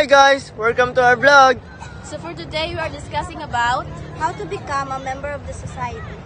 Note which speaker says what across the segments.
Speaker 1: guys, welcome to our vlog.
Speaker 2: So for today, we are discussing about
Speaker 3: How to become a member of the society.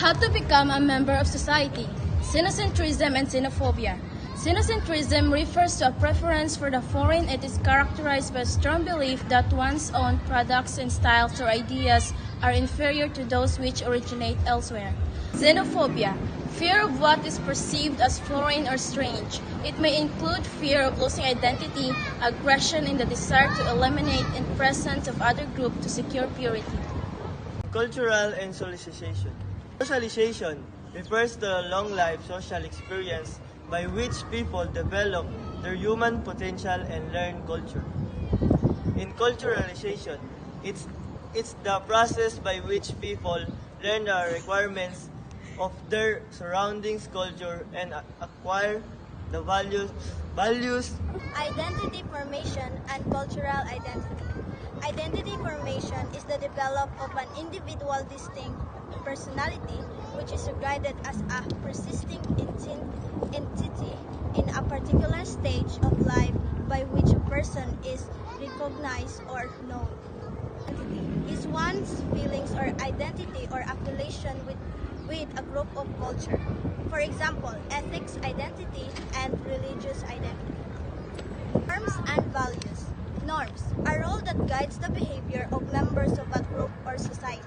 Speaker 2: how to become a member of society, xenocentrism and xenophobia. Xenocentrism refers to a preference for the foreign. It is characterized by a strong belief that one's own products and styles or ideas are inferior to those which originate elsewhere. Xenophobia, fear of what is perceived as foreign or strange. It may include fear of losing identity, aggression, and the desire to eliminate in presence of other group to secure purity.
Speaker 1: Cultural and socialization. Socialization refers to a long life social experience by which people develop their human potential and learn culture. In culturalization, it's the process by which people learn the requirements of their surroundings culture and acquire the values.
Speaker 3: Identity formation and cultural identity. Identity formation is the development of an individual distinct personality which is regarded as a persisting entity in a particular stage of life by which a person is recognized or known. Is one's feelings or identity or affiliation with a group of culture. For example, ethics identity and religious identity. Norms and values. Norms, a role that guides the behavior of members of a group or society.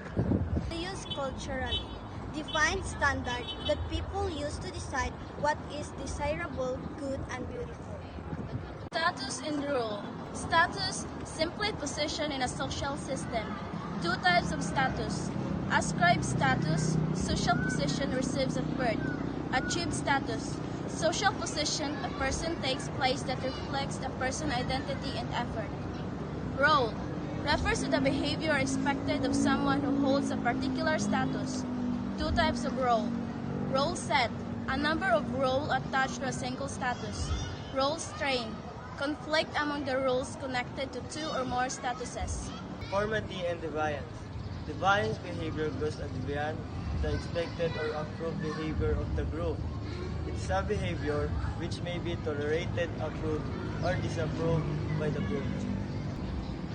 Speaker 3: Values culturally. Defined standard that people use to decide what is desirable, good, and beautiful.
Speaker 2: Status and role. Status, simply position in a social system. Two types of status. Ascribed status, social position receives at birth. Achieved status, social position, a person takes place that reflects a person's identity and effort. Role, refers to the behavior expected of someone who holds a particular status. Two types of role. Role set, a number of roles attached to a single status. Role strain, conflict among the roles connected to two or more statuses.
Speaker 1: Conformity and deviance. Deviance behavior goes beyond the expected or approved behavior of the group. It's a behavior which may be tolerated, approved, or disapproved by the group.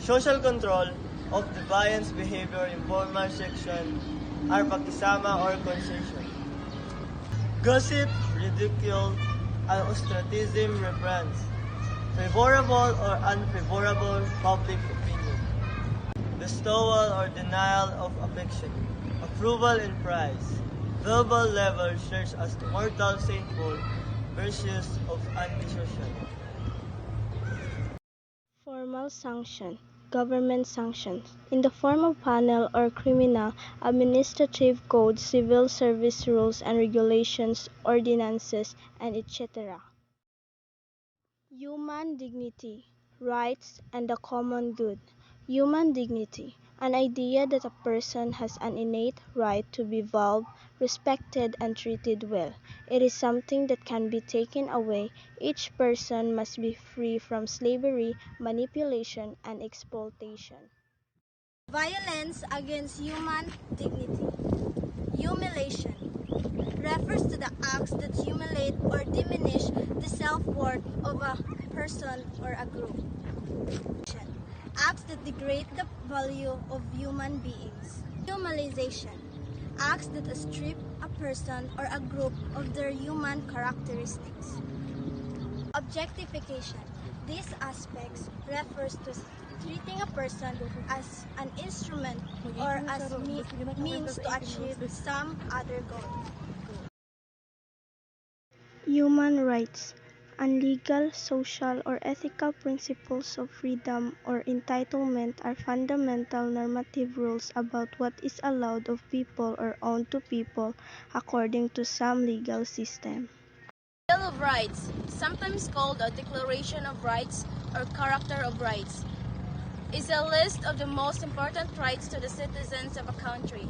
Speaker 1: Social control of deviance behavior in formal section are pakisama or concession. Gossip, ridicule, and ostracism reference. Favorable or unfavorable public opinion. Bestowal or denial of affection. Approval and praise. Verbal level serves as mortal sinful virtues of antisocial.
Speaker 4: Formal sanction. Government sanctions. In the form of penal or criminal, administrative codes, civil service rules and regulations, ordinances, and etc. Human dignity, rights, and the common good. Human dignity, an idea that a person has an innate right to be valued, respected, and treated well. It is something that can be taken away. Each person must be free from slavery, manipulation, and exploitation.
Speaker 3: Violence against human dignity. Humiliation. refers to the acts that humiliate or diminish the self-worth of a person or a group. Acts that degrade the value of human beings. Humanization. Acts that strip a person or a group of their human characteristics. Objectification. These aspects refers to treating a person as an instrument or as means to achieve some other goal.
Speaker 4: Human rights and legal, social, or ethical principles of freedom or entitlement are fundamental normative rules about what is allowed of people or owned to people according to some legal system.
Speaker 2: Bill of Rights, sometimes called a Declaration of Rights or Charter of Rights, is a list of the most important rights to the citizens of a country.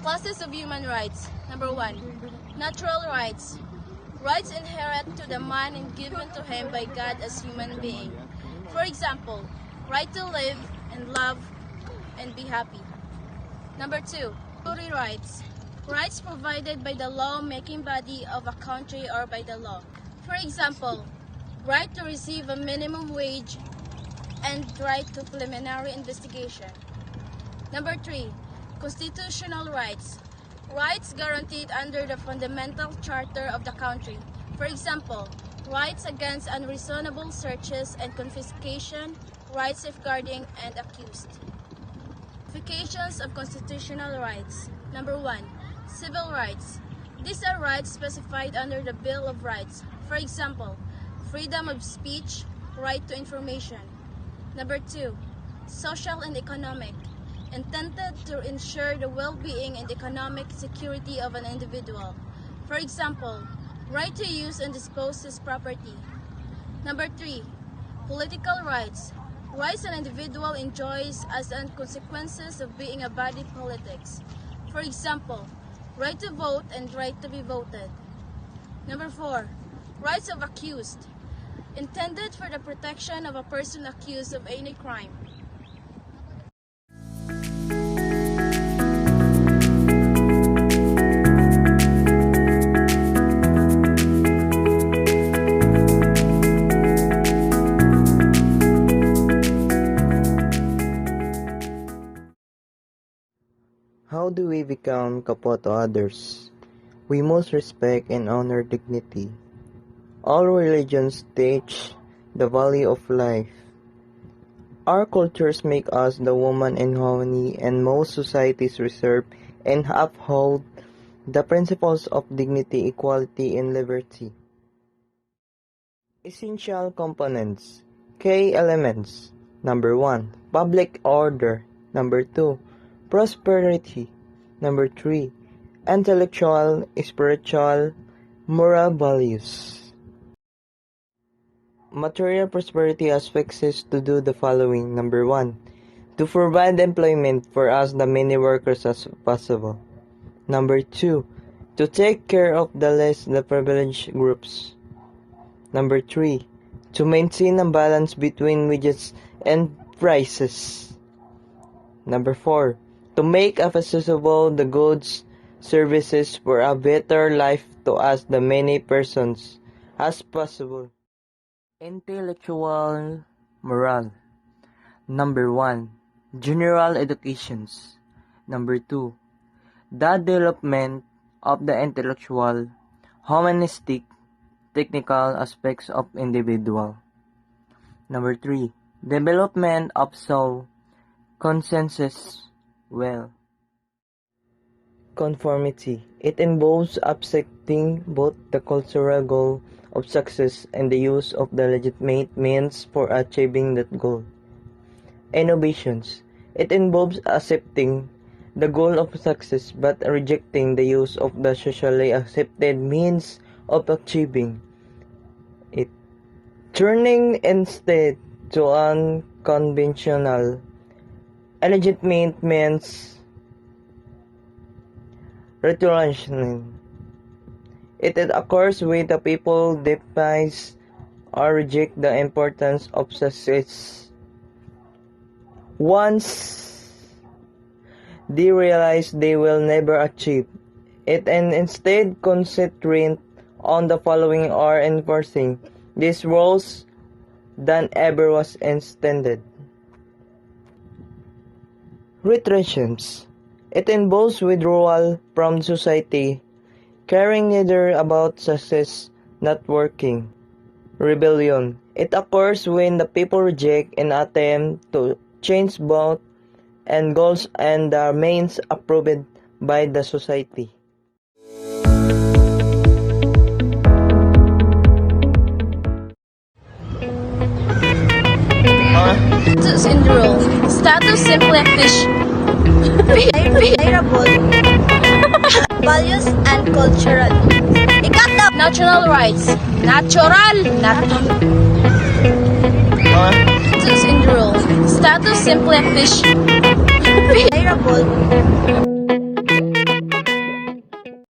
Speaker 2: Classes of human rights. Number 1. Natural rights. Rights inherent to the man and given to him by God as human being. For example, right to live and love and be happy. Number 2. Statutory rights. Rights provided by the law-making body of a country or by the law. For example, right to receive a minimum wage and right to preliminary investigation. Number 3. Constitutional rights. Rights guaranteed under the fundamental charter of the country. For example, rights against unreasonable searches and confiscation, rights safeguarding and accused. Qualifications of constitutional rights. Number 1. Civil rights. These are rights specified under the Bill of Rights. For example, freedom of speech, right to information. Number 2. Social and economic. Intended to ensure the well-being and economic security of an individual. For example, right to use and dispose his property. Number 3. Political rights. Rights an individual enjoys as a consequences of being a body politics. For example, right to vote and right to be voted. Number 4. Rights of accused. Intended for the protection of a person accused of any crime.
Speaker 5: How do we become kapwa to others? We must respect and honor dignity. All religions teach the value of life. Our cultures make us the woman in harmony, and most societies reserve and uphold the principles of dignity, equality, and liberty. Essential components. Key elements. Number 1. Public order. Number 2. Prosperity. Number 3. Intellectual, spiritual, moral values. Material prosperity has fixes to do the following. Number 1. To provide employment for as the many workers as possible. Number 2. To take care of the less the privileged groups. Number 3. To maintain a balance between wages and prices. Number 4. To make accessible the goods, services for a better life to as the many persons as possible. Intellectual moral. Number 1. General educations. Number 2. The development of the intellectual, humanistic, technical aspects of individual. Number 3. Development of soul, consensus, well. Conformity. It involves accepting both the cultural goal of success and the use of the legitimate means for achieving that goal. Innovations. It involves accepting the goal of success but rejecting the use of the socially accepted means of achieving it. Turning instead to unconventional, illegitimate means. Retaliation. It occurs when the people despise or reject the importance of success. Once they realize they will never achieve it and instead concentrate on the following are enforcing these rules than ever was intended. Retractions. It involves withdrawal from society, caring neither about success, not working. Rebellion. It occurs when the people reject an attempt to change both and goals and the means approved by the society.
Speaker 2: Status in rule. Status simply a fish.
Speaker 3: Desirable values and cultural. Ikatap.
Speaker 2: Natural rights. Natural. Status in rule. Status simply a fish.
Speaker 3: Desirable